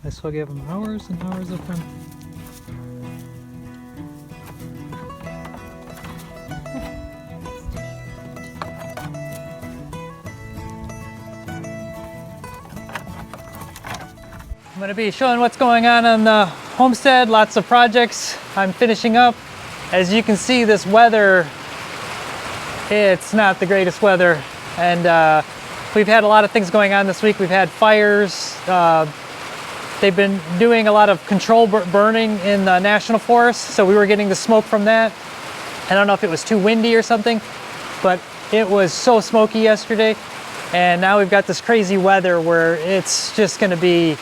I still give them hours and hours of fun. I'm going to be showing what's going on the homestead, lots of projects I'm finishing up. As you can see, this weather, it's not the greatest weather, and we've had a lot of things going on this week. We've had fires, they've been doing a lot of control burning in the national forest, so we were getting the smoke from that. I don't know if it was too windy or something, but it was so smoky yesterday, and now we've got this crazy weather where it's just going to be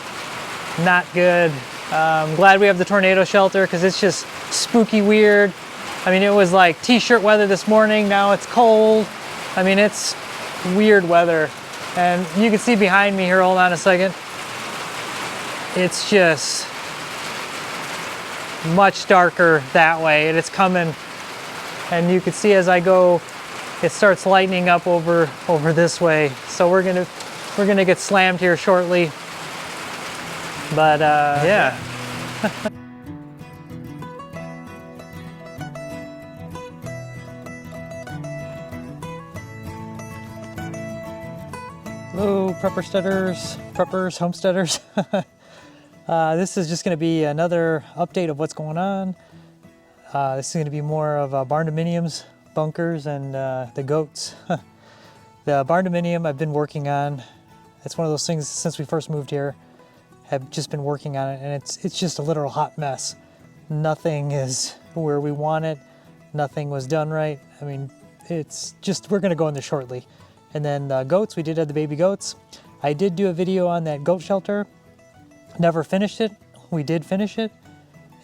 not good. I'm glad we have the tornado shelter because it's just spooky weird. I mean, it was like t-shirt weather this morning, now it's cold. I mean, it's weird weather. And you can see behind me here, hold on a second. It's just much darker that way, and it's coming. And you can see as I go, it starts lightening up over this way. So we're gonna get slammed here shortly. But yeah. Hello, preppers, homesteaders. This is just going to be another update of what's going on. This is going to be more of barndominiums, bunkers, and the goats. The barndominium I've been working on. It's one of those things since we first moved here. Have just been working on it, and it's just a literal hot mess. Nothing is where we want it. Nothing was done right. I mean, it's just, we're gonna go in there shortly. And then the goats, we did have the baby goats. I did do a video on that goat shelter. Never finished it. We did finish it.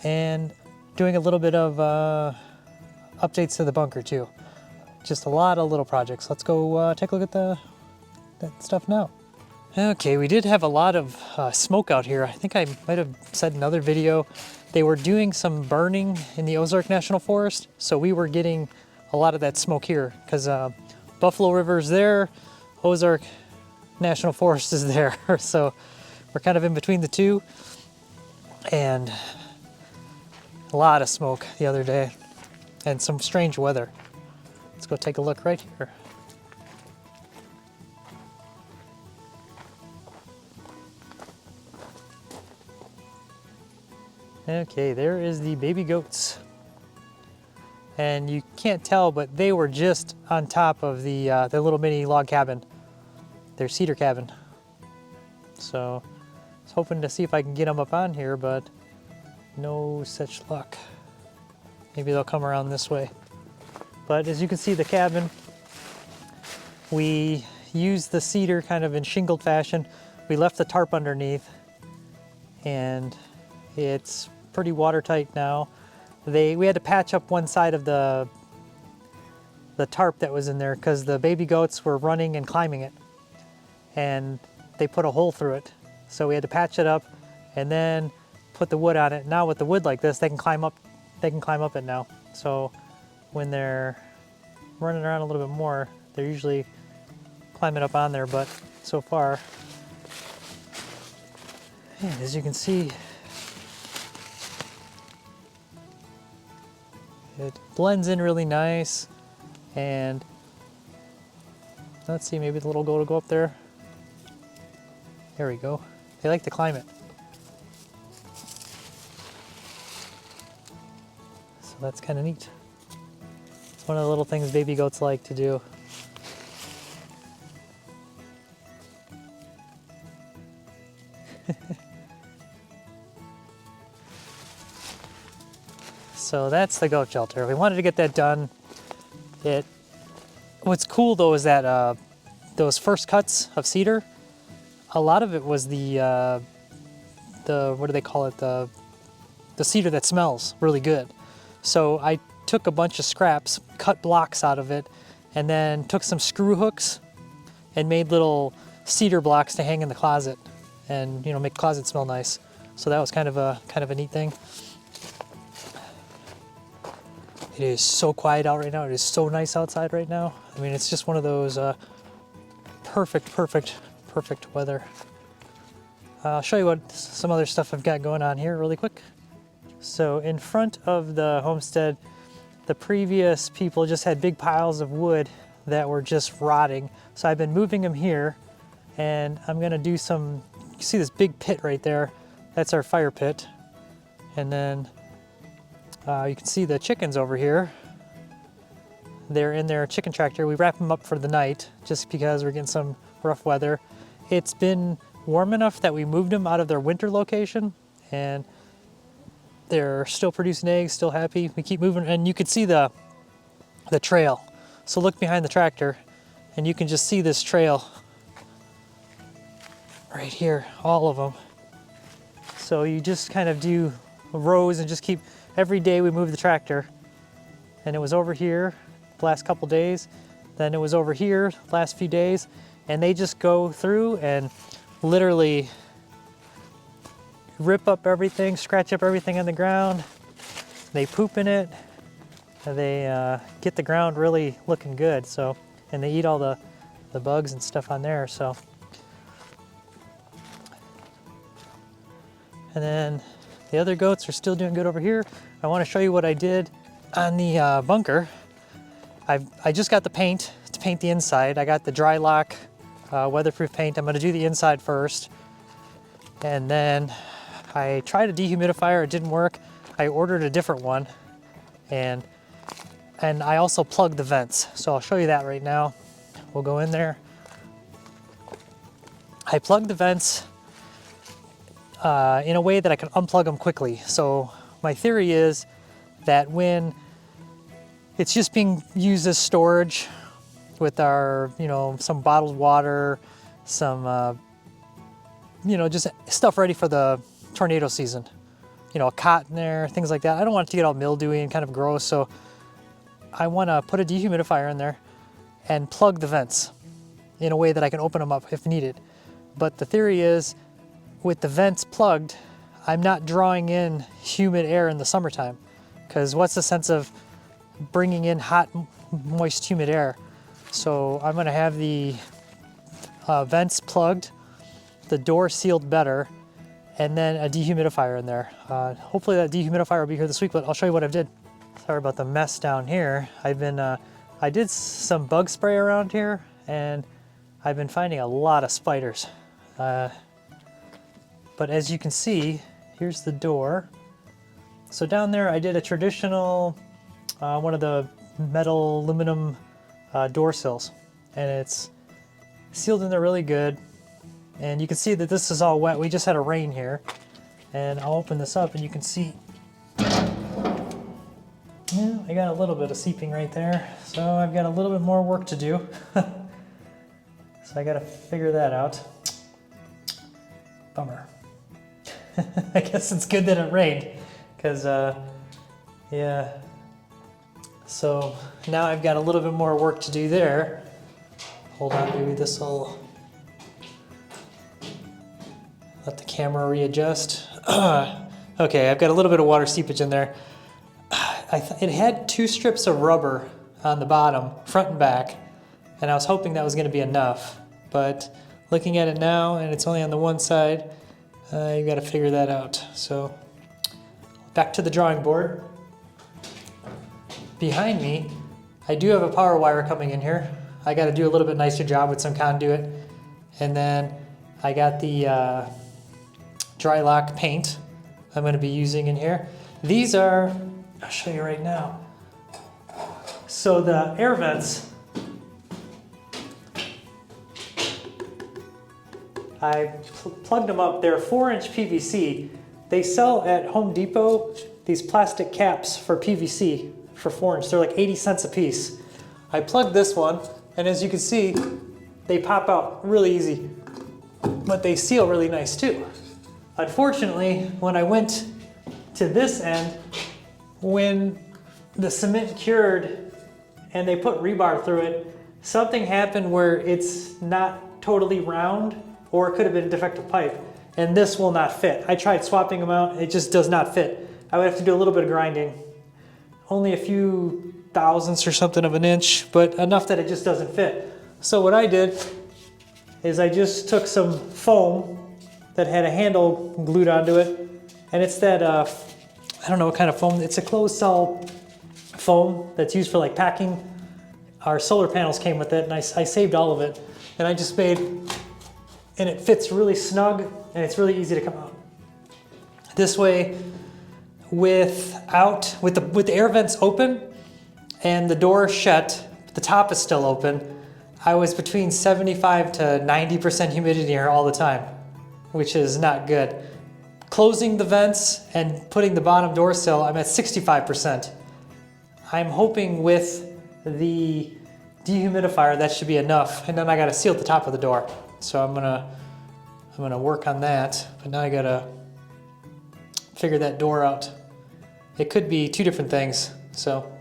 And doing a little bit of updates to the bunker too. Just a lot of little projects. Let's go take a look at that stuff now. Okay, we did have a lot of smoke out here. I think I might have said in another video, they were doing some burning in the Ozark National Forest, so we were getting a lot of that smoke here, because Buffalo River's there, Ozark National Forest is there, so we're kind of in between the two, and a lot of smoke the other day, and some strange weather. Let's go take a look right here. Okay, there is the baby goats. And you can't tell, but they were just on top of the little mini log cabin, their cedar cabin. So I was hoping to see if I can get them up on here, but no such luck. Maybe they'll come around this way. But as you can see, the cabin, we used the cedar kind of in shingled fashion. We left the tarp underneath, and it's pretty watertight now. We had to patch up one side of the tarp that was in there because the baby goats were running and climbing it, and they put a hole through it. So we had to patch it up and then put the wood on it. Now with the wood like this, they can climb up. They can climb up it now. So when they're running around a little bit more, they're usually climbing up on there. But so far, and as you can see, it blends in really nice. And let's see, maybe the little goat will go up there. There we go. They like to climb it. So that's kind of neat. It's one of the little things baby goats like to do. So that's the goat shelter. We wanted to get that done. What's cool though is that those first cuts of cedar, a lot of it was the what do they call it? The cedar that smells really good. So I took a bunch of scraps, cut blocks out of it, and then took some screw hooks and made little cedar blocks to hang in the closet, and make the closet smell nice. So that was kind of a neat thing. It is so quiet out right now. It is so nice outside right now. I mean, it's just one of those perfect weather. I'll show you what some other stuff I've got going on here really quick. So in front of the homestead, the previous people just had big piles of wood that were just rotting. So I've been moving them here, and I'm gonna do some, you see this big pit right there? That's our fire pit. And then you can see the chickens over here. They're in their chicken tractor. We wrap them up for the night just because we're getting some rough weather. It's been warm enough that we moved them out of their winter location, and they're still producing eggs, still happy. We keep moving, and you can see the trail. So look behind the tractor, and you can just see this trail right here, all of them. So you just kind of do rows and just keep, every day we move the tractor. And it was over here the last couple days, then it was over here the last few days, and they just go through and literally rip up everything, scratch up everything on the ground. They poop in it. They get the ground really looking good. So, and they eat all the bugs and stuff on there. So, and then the other goats are still doing good over here. I want to show you what I did on the bunker. I just got the paint to paint the inside. I got the dry lock weatherproof paint. I'm going to do the inside first, and then I tried a dehumidifier. It didn't work. I ordered a different one, and I also plugged the vents. So I'll show you that right now. We'll go in there. I plugged the vents in a way that I can unplug them quickly. So my theory is that when it's just being used as storage with our, some bottled water, some, just stuff ready for the tornado season, a cot in there, things like that. I don't want it to get all mildewy and kind of gross, so I want to put a dehumidifier in there and plug the vents in a way that I can open them up if needed. But the theory is, with the vents plugged, I'm not drawing in humid air in the summertime, because what's the sense of bringing in hot, moist, humid air? So I'm going to have the vents plugged, the door sealed better, and then a dehumidifier in there. Hopefully that dehumidifier will be here this week, but I'll show you what I did. Sorry about the mess down here. I did some bug spray around here, and I've been finding a lot of spiders. But as you can see, here's the door. So down there I did a traditional, one of the metal aluminum door sills, and it's sealed in there really good. And you can see that this is all wet. We just had a rain here. And I'll open this up and you can see, yeah, I got a little bit of seeping right there. So I've got a little bit more work to do. So I gotta figure that out. Bummer. I guess it's good that it rained, because yeah. So now I've got a little bit more work to do there. Hold on, maybe this will let the camera readjust. Okay, I've got a little bit of water seepage in there. It had 2 strips of rubber on the bottom, front and back, and I was hoping that was going to be enough. But looking at it now, and it's only on the one side, you got to figure that out. So back to the drawing board. Behind me, I do have a power wire coming in here. I got to do a little bit nicer job with some conduit. And then I got the dry lock paint I'm going to be using in here. These are, I'll show you right now. So the air vents, I plugged them up. They're 4-inch PVC. They sell at Home Depot these plastic caps for PVC for 4-inch. They're like 80 cents a piece. I plugged this one, and as you can see, they pop out really easy, but they seal really nice too. Unfortunately, when I went to this end, when the cement cured and they put rebar through it, something happened where it's not totally round, or it could have been a defective pipe, and this will not fit. I tried swapping them out, it just does not fit. I would have to do a little bit of grinding. Only a few thousandths or something of an inch, but enough that it just doesn't fit. So what I did is I just took some foam that had a handle glued onto it. And it's that, I don't know what kind of foam, it's a closed cell foam that's used for like packing. Our solar panels came with it, and I saved all of it. And I just made, and it fits really snug, and it's really easy to come out. This way, with the air vents open and the door shut, the top is still open, I was between 75 to 90% humidity here all the time, which is not good. Closing the vents and putting the bottom door sill, I'm at 65%. I'm hoping with the dehumidifier that should be enough, and then I gotta seal the top of the door. So I'm gonna work on that, but now I gotta figure that door out. It could be two different things. So,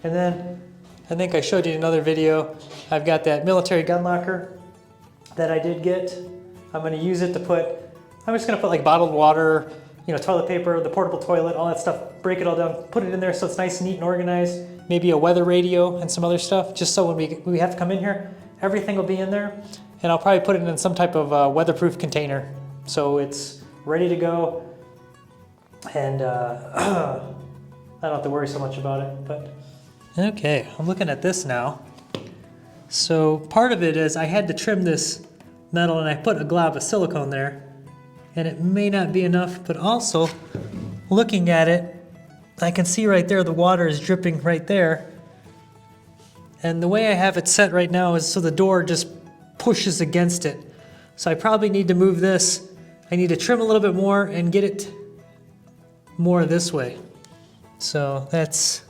and then I think I showed you in another video, I've got that military gun locker that I did get. I'm gonna use it to put, I'm just gonna put like bottled water, you know, toilet paper, the portable toilet, all that stuff, break it all down, put it in there so it's nice, neat, and organized. Maybe a weather radio and some other stuff, just so when we have to come in here, everything will be in there. And I'll probably put it in some type of weatherproof container, so it's ready to go. And I don't have to worry so much about it, but. Okay, I'm looking at this now. So part of it is I had to trim this metal, and I put a glob of silicone there, and it may not be enough, but also looking at it, I can see right there the water is dripping right there. And the way I have it set right now is so the door just pushes against it. So I probably need to move this. I need to trim a little bit more and get it more this way. So that's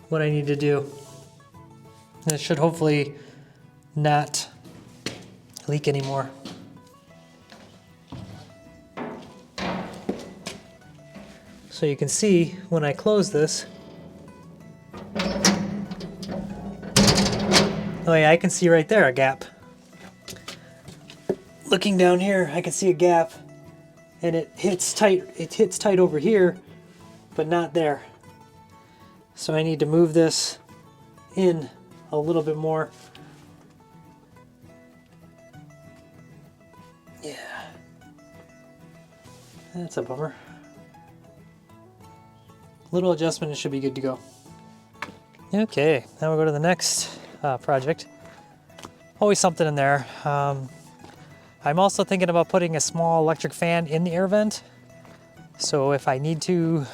what I need to do. And it should hopefully not leak anymore. So you can see when I close this, oh yeah, I can see right there a gap. Looking down here, I can see a gap, and it hits tight over here, but not there. So I need to move this in a little bit more. Yeah, that's a bummer. Little adjustment, it should be good to go. Okay, now we'll go to the next project. Always something in there. I'm also thinking about putting a small electric fan in the air vent. So if I need to,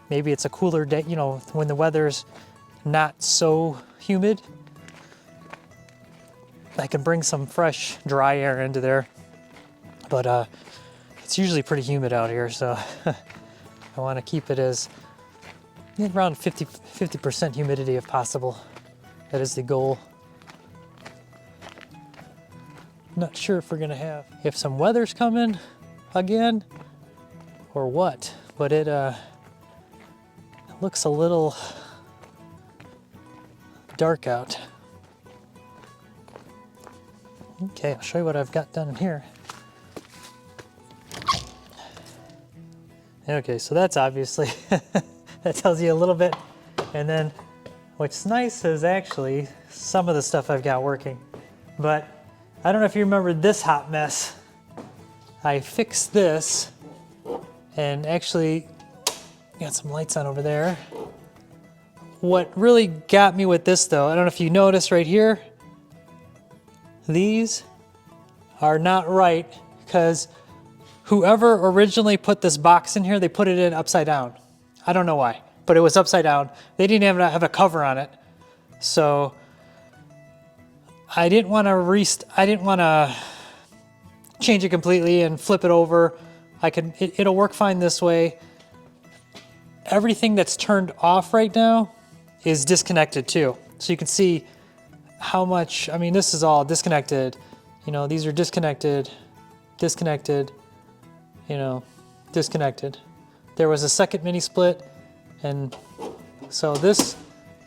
maybe it's a cooler day, you know, when the weather's not so humid, I can bring some fresh, dry air into there. But it's usually pretty humid out here, so I want to keep it as around 50% humidity if possible. That is the goal. Not sure if we're gonna have, if some weather's coming again or what, but it looks a little dark out. Okay, I'll show you what I've got done in here. Okay, so that's obviously, that tells you a little bit. And then what's nice is actually some of the stuff I've got working. But I don't know if you remember this hot mess. I fixed this, and actually got some lights on over there. What really got me with this though, I don't know if you notice right here, these are not right because whoever originally put this box in here, they put it in upside down. I don't know why, but it was upside down. They didn't even have a cover on it. So I didn't want to change it completely and flip it over. It'll work fine this way. Everything that's turned off right now is disconnected too. So you can see how much, I mean, this is all disconnected. You know, these are disconnected, you know, disconnected. There was a second mini split, and so this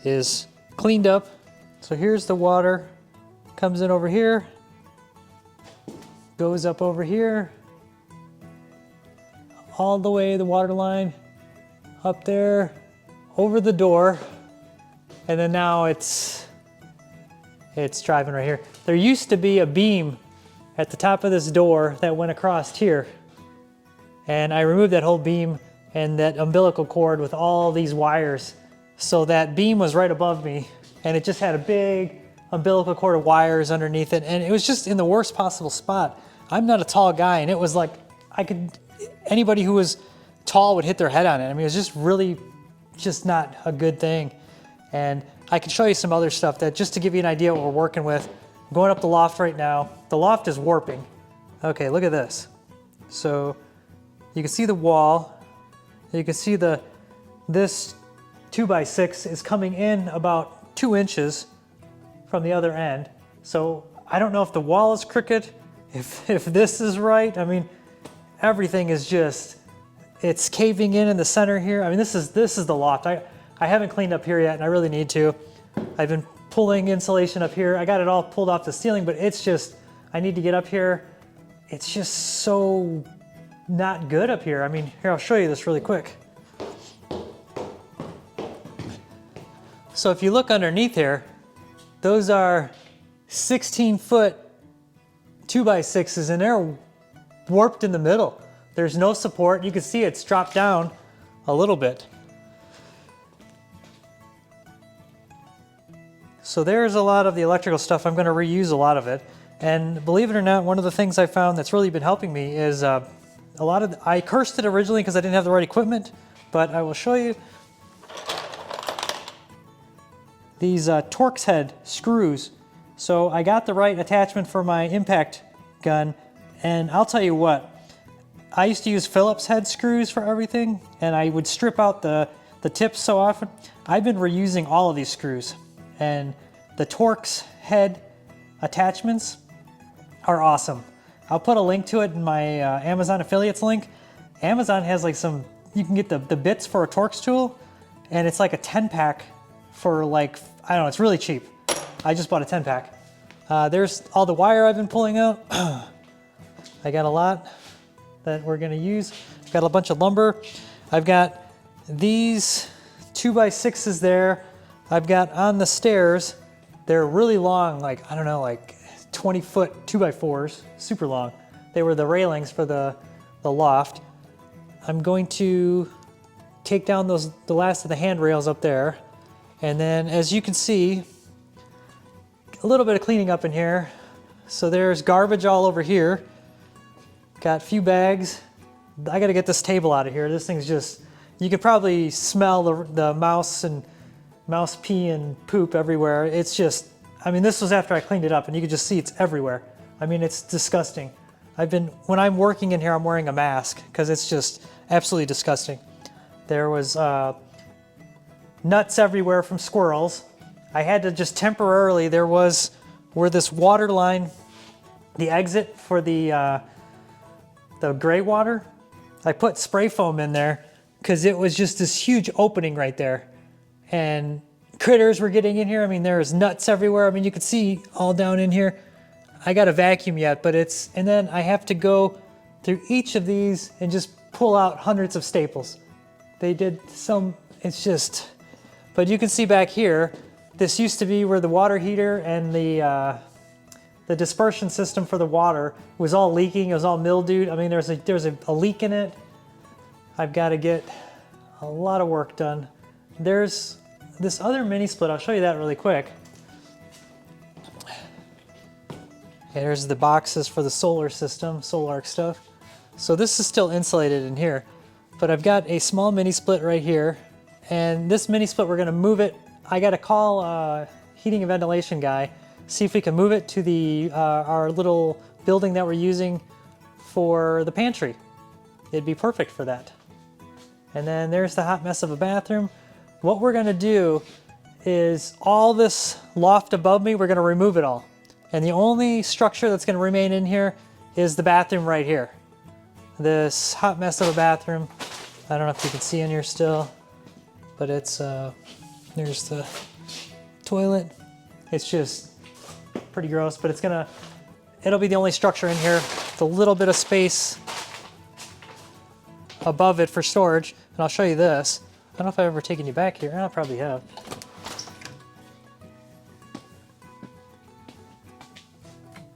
is cleaned up. So here's the water, comes in over here, goes up over here, all the way the water line, up there, over the door, and then now it's driving right here. There used to be a beam at the top of this door that went across here. And I removed that whole beam and that umbilical cord with all these wires. So that beam was right above me, and it just had a big umbilical cord of wires underneath it, and it was just in the worst possible spot. I'm not a tall guy, and it was like, anybody who was tall would hit their head on it. I mean, it was just really just not a good thing. And I can show you some other stuff that, just to give you an idea what we're working with. I'm going up the loft right now. The loft is warping. Okay, look at this. So you can see the wall. You can see this 2x6 is coming in about 2 inches from the other end. So I don't know if the wall is crooked, if this is right. I mean, everything is just, it's caving in the center here. I mean, this is the loft. I haven't cleaned up here yet, and I really need to. I've been pulling insulation up here. I got it all pulled off the ceiling, but it's just, I need to get up here. It's just so not good up here. I mean, here, I'll show you this really quick. So if you look underneath here, those are 16-foot 2x6s, and they're warped in the middle. There's no support. You can see it's dropped down a little bit. So there's a lot of the electrical stuff. I'm going to reuse a lot of it. And believe it or not, one of the things I found that's really been helping me is a lot of, I cursed it originally because I didn't have the right equipment, but I will show you. These Torx head screws. So I got the right attachment for my impact gun, and I'll tell you what, I used to use Phillips head screws for everything, and I would strip out the tips so often. I've been reusing all of these screws, and the Torx head attachments are awesome. I'll put a link to it in my Amazon affiliates link. Amazon has like some, you can get the bits for a Torx tool, and it's like a 10-pack for like, I don't know, it's really cheap. I just bought a 10-pack. There's all the wire I've been pulling out. I got a lot that we're gonna use. I've got a bunch of lumber. I've got these 2x6s there. I've got on the stairs, they're really long, like, I don't know, like 20-foot 2x4s, super long. They were the railings for the loft. I'm going to take down the last of the handrails up there. And then, as you can see, a little bit of cleaning up in here. So there's garbage all over here. Got a few bags. I gotta get this table out of here. This thing's just, you could probably smell the mouse pee and poop everywhere. It's just, I mean, this was after I cleaned it up, and you could just see it's everywhere. I mean, it's disgusting. When I'm working in here, I'm wearing a mask because it's just absolutely disgusting. There was nuts everywhere from squirrels. I had to just temporarily, there was where this water line, the exit for the gray water, I put spray foam in there because it was just this huge opening right there. And critters were getting in here. I mean, there's nuts everywhere. I mean, you could see all down in here. I got a vacuum yet, but and then I have to go through each of these and just pull out hundreds of staples. They did some, it's just, but you can see back here, this used to be where the water heater and the dispersion system for the water was all leaking. It was all mildewed. I mean, there's a leak in it. I've got to get a lot of work done. There's this other mini split. I'll show you that really quick. Here's the boxes for the solar system, solar stuff. So this is still insulated in here, but I've got a small mini split right here. And this mini split, we're gonna move it. I gotta call a heating and ventilation guy, see if we can move it to our little building that we're using for the pantry. It'd be perfect for that. And then there's the hot mess of a bathroom. What we're gonna do is all this loft above me, we're gonna remove it all. And the only structure that's gonna remain in here is the bathroom right here. This hot mess of a bathroom. I don't know if you can see in here still, but it's, there's the toilet. It's just pretty gross, but it'll be the only structure in here. With a little bit of space above it for storage. And I'll show you this. I don't know if I've ever taken you back here. I probably have.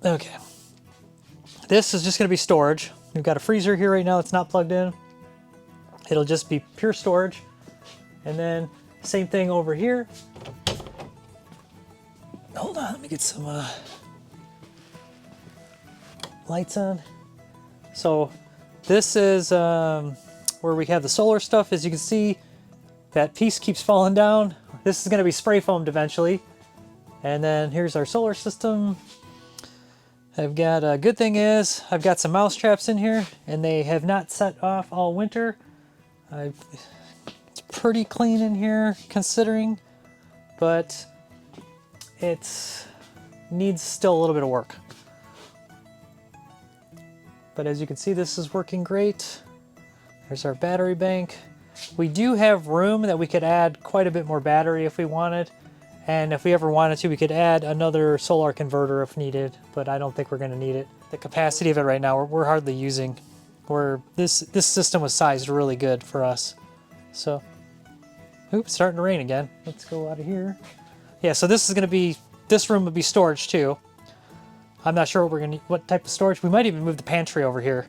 Okay. This is just going to be storage. We've got a freezer here right now that's not plugged in. It'll just be pure storage. And then same thing over here. Hold on, let me get some lights on. So this is where we have the solar stuff. As you can see, that piece keeps falling down. This is going to be spray foamed eventually. And then here's our solar system. I've got a good thing is I've got some mouse traps in here and they have not set off all winter. It's pretty clean in here considering, but it needs still a little bit of work. But as you can see, this is working great. There's our battery bank. We do have room that we could add quite a bit more battery if we wanted. And if we ever wanted to, we could add another solar converter if needed, but I don't think we're gonna need it. The capacity of it right now, we're hardly using. This system was sized really good for us. So, oops, starting to rain again. Let's go out of here. Yeah, so this room would be storage too. I'm not sure what type of storage. We might even move the pantry over here.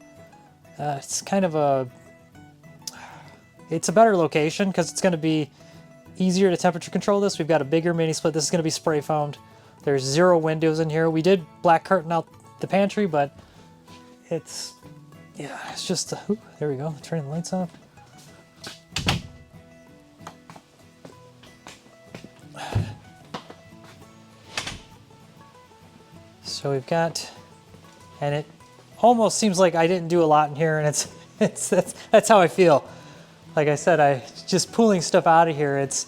It's kind of it's a better location because it's gonna be easier to temperature control this. We've got a bigger mini split. This is going to be spray foamed. There's 0 windows in here. We did black curtain out the pantry, but it's just there we go. Turn the lights on. So we've got, and it almost seems like I didn't do a lot in here, and that's how I feel. Like I said, just pulling stuff out of here. It's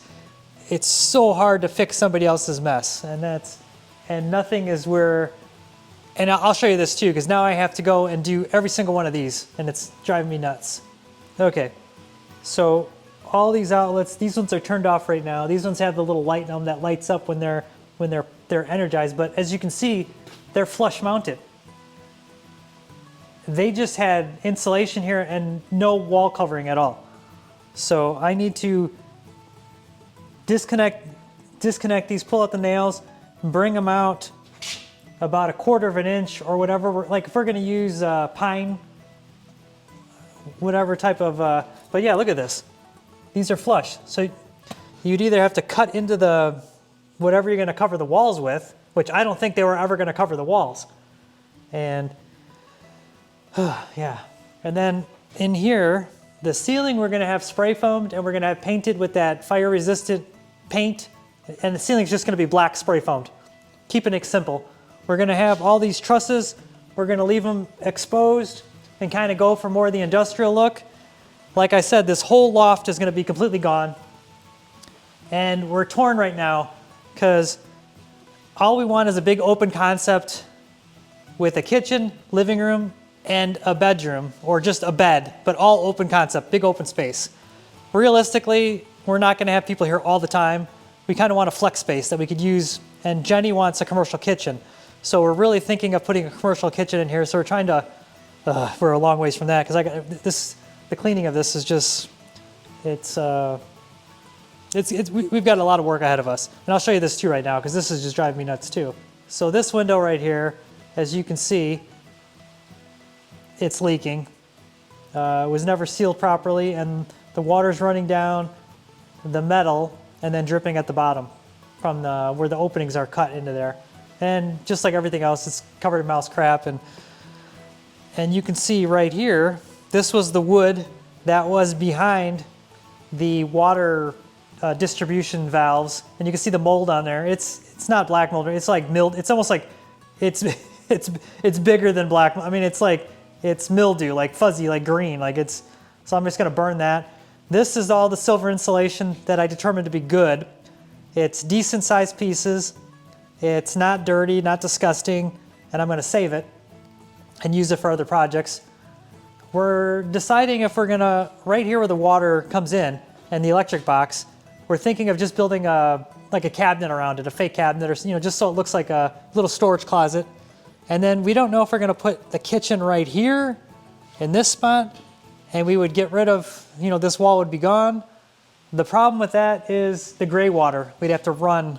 so hard to fix somebody else's mess, and nothing is where. And I'll show you this too, because now I have to go and do every single one of these, and it's driving me nuts. Okay, so all these outlets, these ones are turned off right now. These ones have the little light on them that lights up when they're energized. But as you can see, they're flush mounted. They just had insulation here and no wall covering at all. So I need to disconnect these, pull out the nails, bring them out about 1/4 of an inch or whatever. Like if we're gonna use pine, whatever type of, but yeah, look at this. These are flush. So you'd either have to cut into the, whatever you're gonna cover the walls with, which I don't think they were ever gonna cover the walls. And yeah, and then in here, the ceiling we're going to have spray foamed and we're going to have painted with that fire resistant paint, and the ceiling's just going to be black spray foamed. Keeping it simple. We're going to have all these trusses, we're going to leave them exposed and kind of go for more of the industrial look. Like I said, this whole loft is going to be completely gone. And we're torn right now because all we want is a big open concept with a kitchen, living room, and a bedroom, or just a bed, but all open concept, big open space. Realistically, we're not gonna have people here all the time. We kind of want a flex space that we could use, and Jenny wants a commercial kitchen. So we're really thinking of putting a commercial kitchen in here, so we're trying to, we're a long ways from that, because the cleaning of this is just, we've got a lot of work ahead of us. And I'll show you this too right now, because this is just driving me nuts too. So this window right here, as you can see, it's leaking. It was never sealed properly, and the water's running down the metal and then dripping at the bottom from where the openings are cut into there. And just like everything else, it's covered in mouse crap. And you can see right here, this was the wood that was behind the water distribution valves, and you can see the mold on there. It's not black mold. It's like milled. It's almost like it's bigger than black. I mean, it's like it's mildew, like fuzzy, like green, like it's. So I'm just going to burn that. This is all the silver insulation that I determined to be good. It's decent sized pieces. It's not dirty, not disgusting, and I'm going to save it and use it for other projects. We're deciding if we're going to, right here where the water comes in and the electric box, we're thinking of just building like a cabinet around it, a fake cabinet, or just so it looks like a little storage closet. And then we don't know if we're going to put the kitchen right here in this spot, and we would get rid of, this wall would be gone. The problem with that is the gray water. We'd have to run.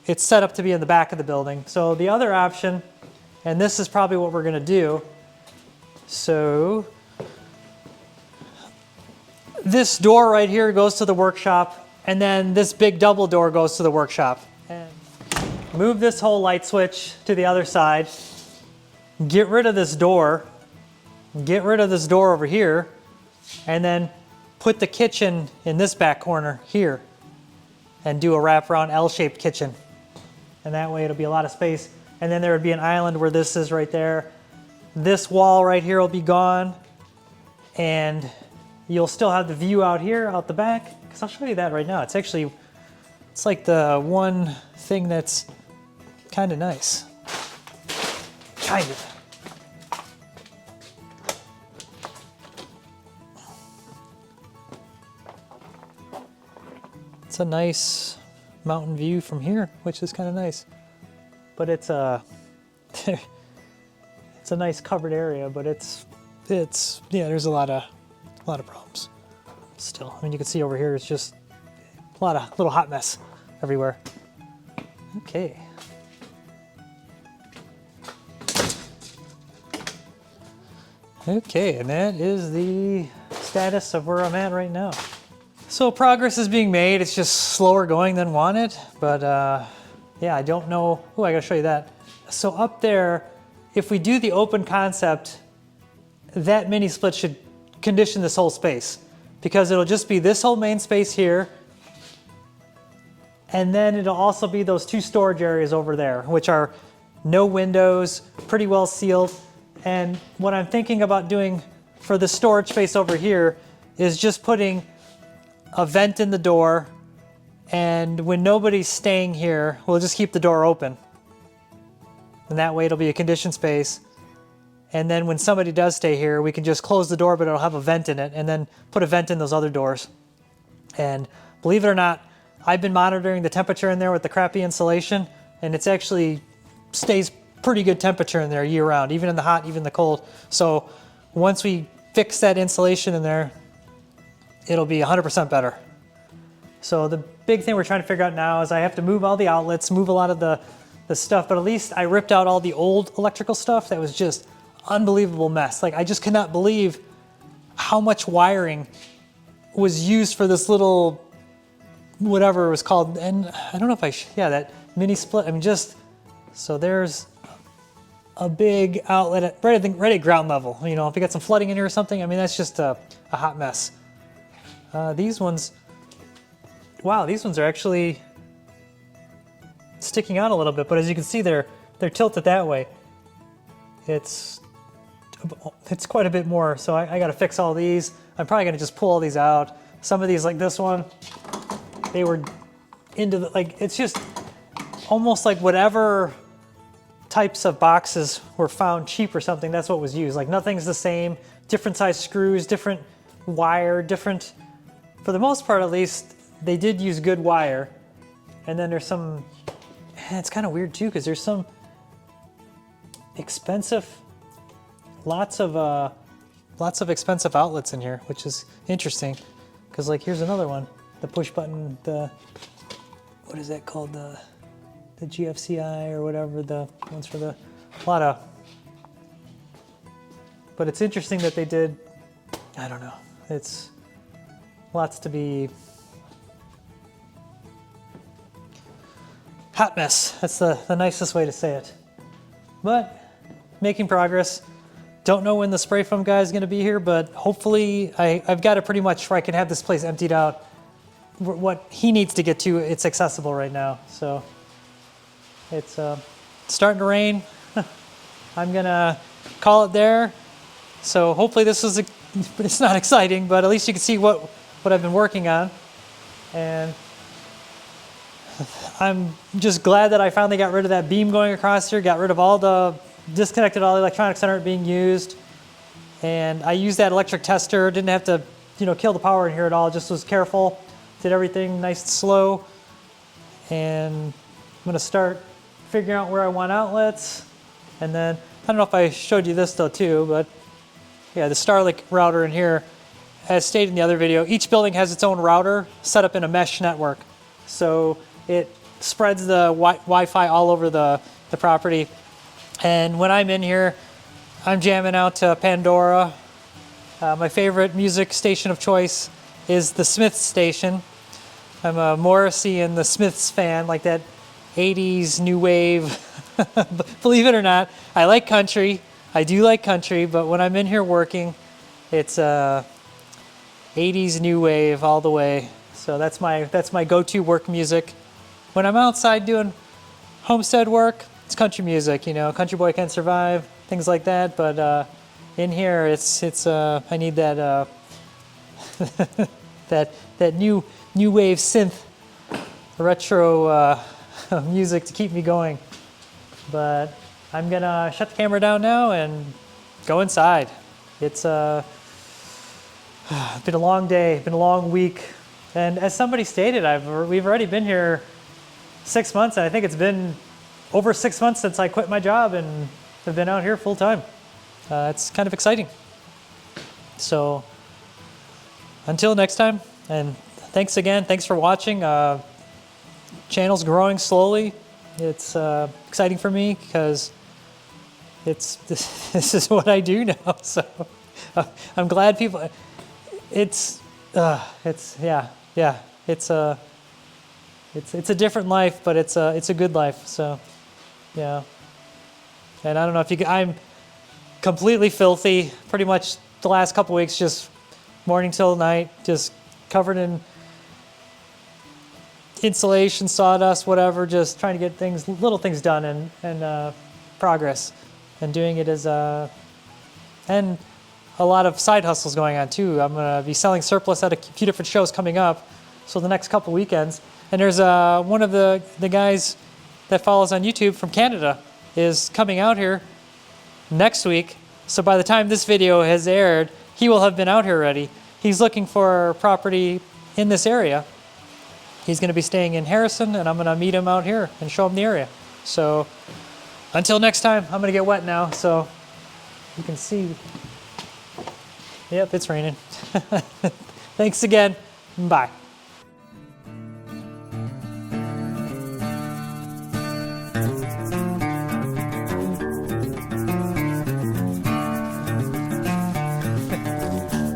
It's set up to be in the back of the building. So the other option, and this is probably what we're going to do, So this door right here goes to the workshop, and then this big double door goes to the workshop. And move this whole light switch to the other side. Get rid of this door. Get rid of this door over here, and then put the kitchen in this back corner here and do a wraparound L-shaped kitchen. And that way it'll be a lot of space. And then there would be an island where this is right there. This wall right here will be gone, and you'll still have the view out here, out the back, because I'll show you that right now. It's actually, it's like the one thing that's kind of nice. Kind of. It's a nice mountain view from here, which is kind of nice. But it's a it's a nice covered area, but it's yeah, there's a lot of problems still. I mean, you can see over here it's just a lot of little hot mess everywhere. Okay. Okay, and that is the status of where I'm at right now. So progress is being made. It's just slower going than wanted, but yeah, I don't know. Oh, I gotta show you that. So up there, if we do the open concept, that mini split should condition this whole space, because it'll just be this whole main space here, and then it'll also be those two storage areas over there, which are no windows, pretty well sealed. And what I'm thinking about doing for the storage space over here is just putting a vent in the door, and when nobody's staying here, we'll just keep the door open. And that way it'll be a conditioned space. And then when somebody does stay here, we can just close the door, but it'll have a vent in it, and then put a vent in those other doors. And believe it or not, I've been monitoring the temperature in there with the crappy insulation, and it's actually stays pretty good temperature in there year round, even in the hot, even the cold. So once we fix that insulation in there, it'll be 100% better. So the big thing we're trying to figure out now is I have to move all the outlets, move a lot of the stuff, but at least I ripped out all the old electrical stuff that was just unbelievable mess. Like, I just cannot believe how much wiring was used for this little, whatever it was called. And I don't know if yeah, that mini split. I mean, just, so there's a big outlet at, right at ground level. You know, if you got some flooding in here or something, I mean, that's just a hot mess. These ones, wow, these ones are actually sticking out a little bit, but as you can see, they're tilted that way. It's quite a bit more, so I got to fix all these. I'm probably going to just pull all these out. Some of these, like this one, they were into the, like, it's just almost like whatever types of boxes were found cheap or something, that's what was used. Like, nothing's the same, different size screws, different wire, different, for the most part at least, they did use good wire. And then there's some, it's kind of weird too, because there's some expensive, lots of expensive outlets in here, which is interesting. Because, like, here's another one, the push button, the, what is that called, the GFCI or whatever, the ones for the, a lot of, but it's interesting that they did, I don't know, it's lots to be, hot mess, that's the nicest way to say it. But making progress. Don't know when the spray foam guy is going to be here, but hopefully I've got it pretty much where I can have this place emptied out. What he needs to get to, it's accessible right now. So it's starting to rain. I'm going to call it there. So hopefully this is, it's not exciting, but at least you can see what I've been working on. And I'm just glad that I finally got rid of that beam going across here, got rid of all the, disconnected all the electronics that aren't being used. And I used that electric tester, didn't have to, kill the power in here at all, just was careful, did everything nice and slow. And I'm gonna start figuring out where I want outlets. And then, I don't know if I showed you this though too, but yeah, the Starlink router in here, as stated in the other video, each building has its own router set up in a mesh network. So it spreads the Wi-Fi all over the property. And when I'm in here, I'm jamming out to Pandora. My favorite music station of choice is the Smiths station. I'm a Morrissey and the Smiths fan, like that 80s new wave. Believe it or not, I like country. I do like country, but when I'm in here working, it's 80s new wave all the way. So that's my go-to work music. When I'm outside doing homestead work, it's country music, you know, Country Boy Can Survive, things like that. But in here, it's I need that that new wave synth retro music to keep me going. But I'm gonna shut the camera down now and go inside. It's been a long day, been a long week, and as somebody stated, we've already been here 6 months, and I think it's been over 6 months since I quit my job and have been out here full time. It's kind of exciting. So until next time, and thanks again. Thanks for watching. Channel's growing slowly. It's exciting for me because this is what I do now. So I'm glad people. It's a different life, but it's a good life. So yeah. And I don't know if you can, I'm completely filthy. Pretty much the last couple weeks, just morning till night, just covered in insulation, sawdust, whatever, just trying to get things, little things done and progress, and doing it as and a lot of side hustles going on too. I'm gonna be selling surplus at a few different shows coming up, so the next couple weekends. And there's one of the guys that follows on YouTube from Canada is coming out here next week. So by the time this video has aired, he will have been out here already. He's looking for property in this area. He's going to be staying in Harrison, and I'm going to meet him out here and show him the area. So until next time, I'm going to get wet now, so you can see. Yep, it's raining. Thanks again. Bye.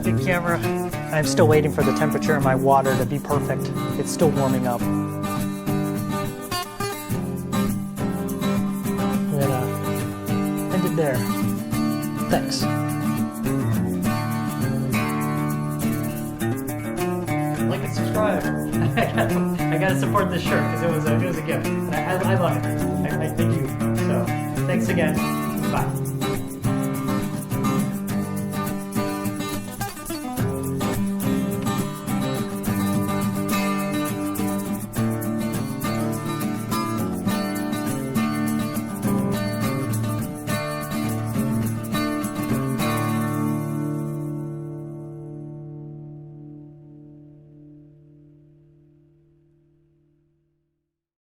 Big camera. I'm still waiting for the temperature in my water to be perfect. It's still warming up. I'm gonna end it there. Thanks. Like and subscribe. I gotta support this shirt because it was a gift. I love it. I thank you. So thanks again. Bye.